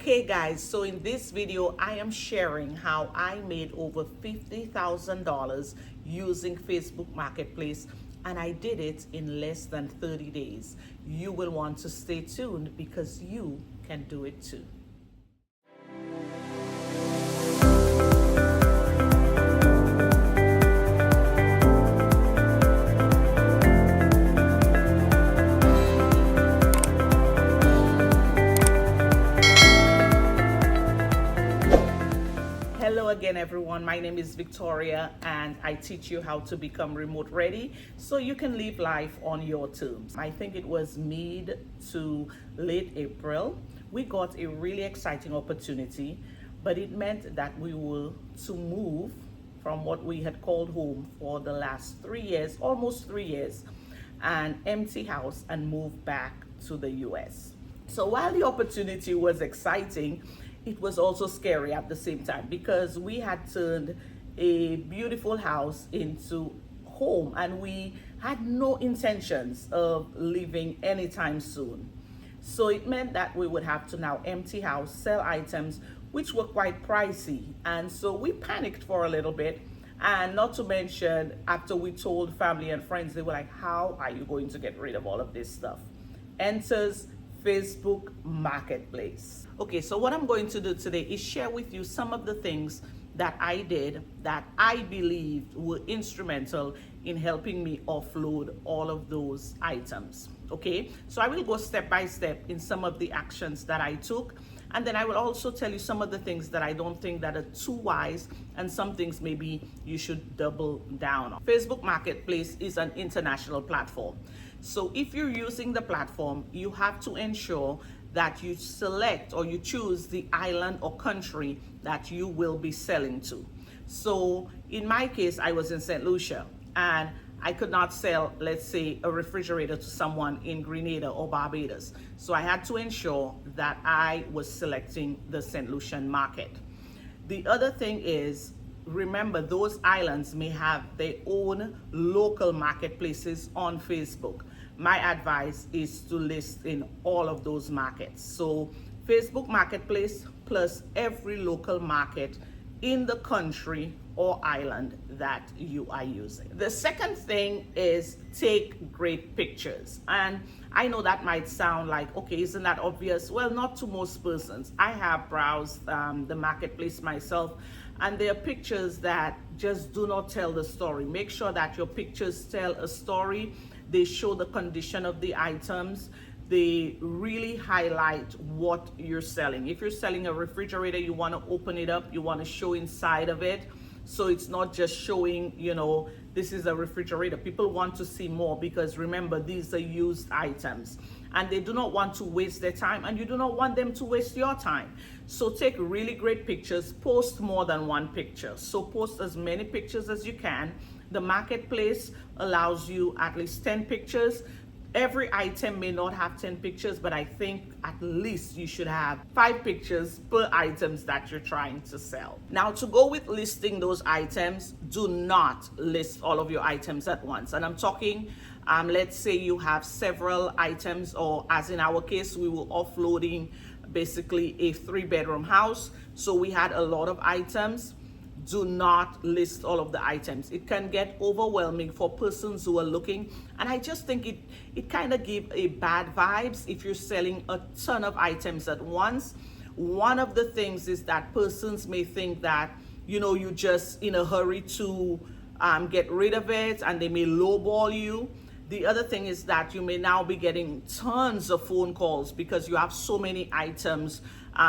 Okay guys, so in this video I am sharing how I made over $50,000 using Facebook Marketplace, and I did it in less than 30 days. You will want to stay tuned because you can do it too. Hello again everyone, my name is Victoria and I teach you how to become remote ready so you can live life on your terms. I think it was mid to late April. We got a really exciting opportunity, but it meant that we were to move from what we had called home for the last 3 years, almost 3 years, an empty house, and move back to the US. So while the opportunity was exciting, it was also scary at the same time because we had turned a beautiful house into home and we had no intentions of leaving anytime soon. So it meant that we would have to now empty house, sell items which were quite pricey, and so we panicked for a little bit. And not to mention, after we told family and friends, they were like, how are you going to get rid of all of this stuff? Enters Facebook Marketplace. Okay, so what I'm going to do today is share with you some of the things that I did that I believed were instrumental in helping me offload all of those items. Okay, so I will go step by step in some of the actions that I took, and then I will also tell you some of the things that I don't think that are too wise, and some things maybe you should double down on. Facebook Marketplace is an international platform. So if you're using the platform, you have to ensure that you select or you choose the island or country that you will be selling to. So in my case, I was in St. Lucia and I could not sell, let's say, a refrigerator to someone in Grenada or Barbados. So I had to ensure that I was selecting the St. Lucian market. The other thing is, remember, those islands may have their own local marketplaces on Facebook. My advice is to list in all of those markets. So Facebook Marketplace plus every local market in the country or island that you are using. The second thing is take great pictures. And I know that might sound like, okay, isn't that obvious? Well, not to most persons. I have browsed the marketplace myself, and there are pictures that just do not tell the story. Make sure that your pictures tell a story. They show the condition of the items. They really highlight what you're selling. If you're selling a refrigerator, you want to open it up, you want to show inside of it. So it's not just showing, this is a refrigerator. People want to see more because remember, these are used items and they do not want to waste their time, and you do not want them to waste your time. So take really great pictures, post more than one picture. So post as many pictures as you can. The marketplace allows you at least 10 pictures. Every item may not have 10 pictures, but I think at least you should have 5 pictures per items that you're trying to sell. Now, to go with listing those items, do not list all of your items at once. And I'm talking, let's say you have several items, or as in our case, we were offloading basically a 3-bedroom house. So we had a lot of items. Do not list all of the items. It can get overwhelming for persons who are looking, and I just think it kind of gives a bad vibes if you're selling a ton of items at once. One of the things is that persons may think that you're just in a hurry to get rid of it, and they may lowball you. The other thing is that you may now be getting tons of phone calls because you have so many items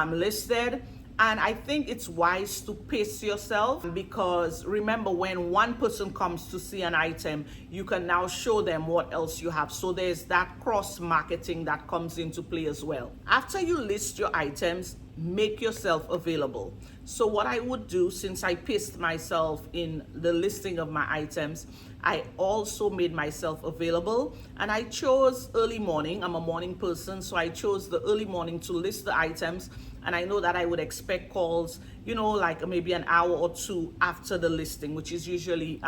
listed. And I think it's wise to pace yourself, because remember, when one person comes to see an item, you can now show them what else you have. So there's that cross marketing that comes into play as well. After you list your items, make yourself available. So what I would do, since I paced myself in the listing of my items, I also made myself available, and I chose early morning. I'm a morning person, so I chose the early morning to list the items. and I know that I would expect calls, like maybe an hour or two after the listing, which is usually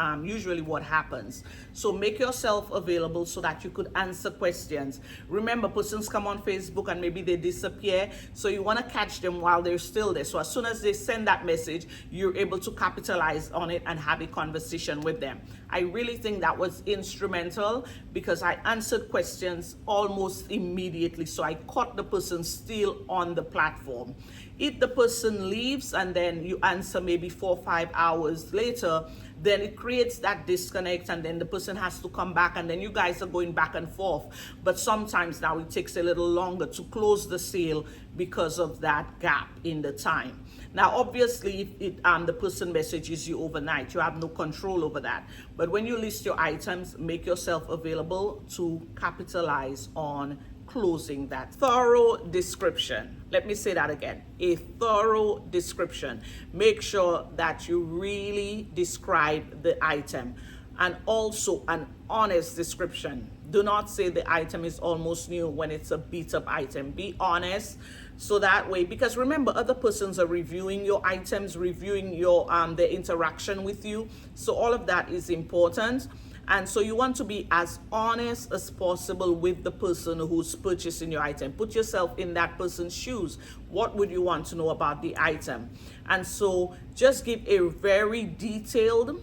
what happens. So make yourself available so that you could answer questions. Remember, persons come on Facebook and maybe they disappear, so you want to catch them while they're still there. So as soon as they send that message, you're able to capitalize on it and have a conversation with them. I really think that was instrumental because I answered questions almost immediately, so I caught the person still on the platform. If the person leaves and then you answer maybe 4 or 5 hours later, then it creates that disconnect, and then the person has to come back, and then you guys are going back and forth. But sometimes now it takes a little longer to close the sale because of that gap in the time. Now, obviously, if the person messages you overnight, you have no control over that. But when you list your items, make yourself available to capitalize on closing that. Thorough description. Let me say that again. A thorough description. Make sure that you really describe the item, and also an honest description. Do not say the item is almost new when it's a beat up item. Be honest, so that way, because remember, other persons are reviewing your items, reviewing your their interaction with you. So all of that is important. And so you want to be as honest as possible with the person who's purchasing your item. Put yourself in that person's shoes. What would you want to know about the item? And so just give a very detailed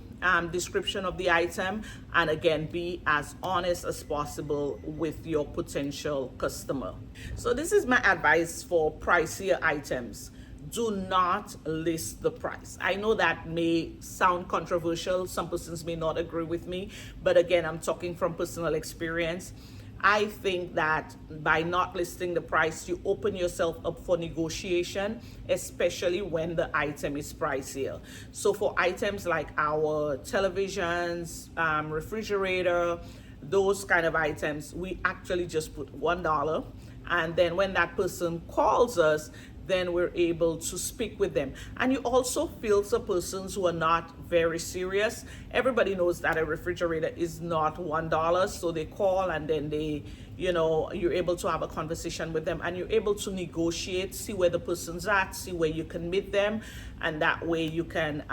description of the item, and again, be as honest as possible with your potential customer. So this is my advice for pricier items. Do not list the price. I know that may sound controversial. Some persons may not agree with me, but again, I'm talking from personal experience. I think that by not listing the price, you open yourself up for negotiation, especially when the item is pricier. So for items like our televisions, refrigerator, those kind of items, we actually just put $1. And then when that person calls us, then we're able to speak with them. And you also filter persons who are not very serious. Everybody knows that a refrigerator is not $1, so they call and then they, you're able to have a conversation with them, and you're able to negotiate, see where the person's at, see where you can meet them, and that way you can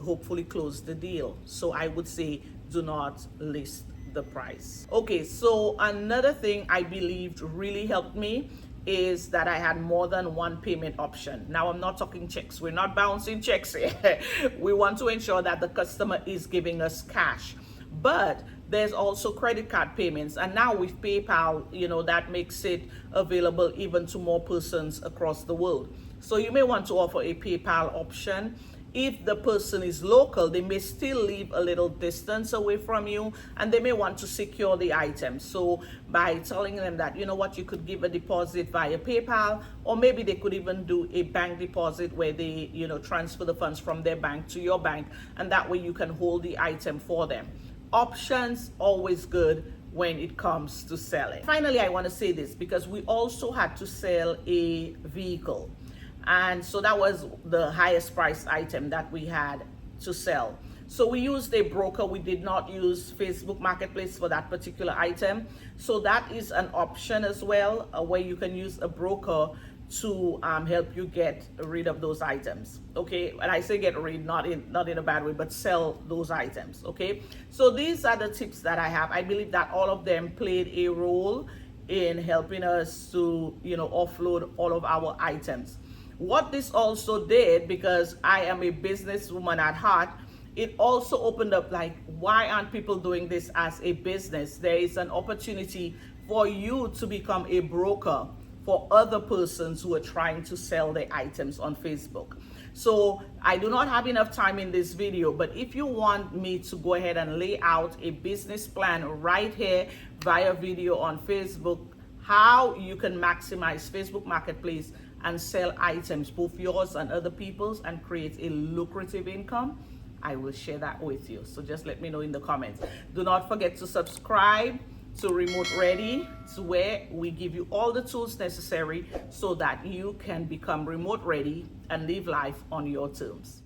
hopefully close the deal. So I would say do not list the price. Okay, so another thing I believed really helped me is that I had more than one payment option. Now, I'm not talking checks. We're not bouncing checks here. We want to ensure that the customer is giving us cash. But there's also credit card payments. And now with PayPal, that makes it available even to more persons across the world. So you may want to offer a PayPal option. If the person is local, they may still live a little distance away from you, and they may want to secure the item. So by telling them that, you could give a deposit via PayPal, or maybe they could even do a bank deposit where they, transfer the funds from their bank to your bank, and that way you can hold the item for them. Options always good when it comes to selling. Finally, I want to say this because we also had to sell a vehicle. And so that was the highest priced item that we had to sell. So we used a broker. We did not use Facebook Marketplace for that particular item. So that is an option as well, where you can use a broker to help you get rid of those items. Okay, and I say get rid, not in a bad way, but sell those items. Okay, so these are the tips that I have. I believe that all of them played a role in helping us to offload all of our items. What this also did, because I am a businesswoman at heart, it also opened up like, why aren't people doing this as a business? There is an opportunity for you to become a broker for other persons who are trying to sell their items on Facebook. So I do not have enough time in this video, but if you want me to go ahead and lay out a business plan right here via video on Facebook, how you can maximize Facebook Marketplace and sell items, both yours and other people's, and create a lucrative income, I will share that with you. So just let me know in the comments. Do not forget to subscribe to Remote Ready, to where we give you all the tools necessary so that you can become remote ready and live life on your terms.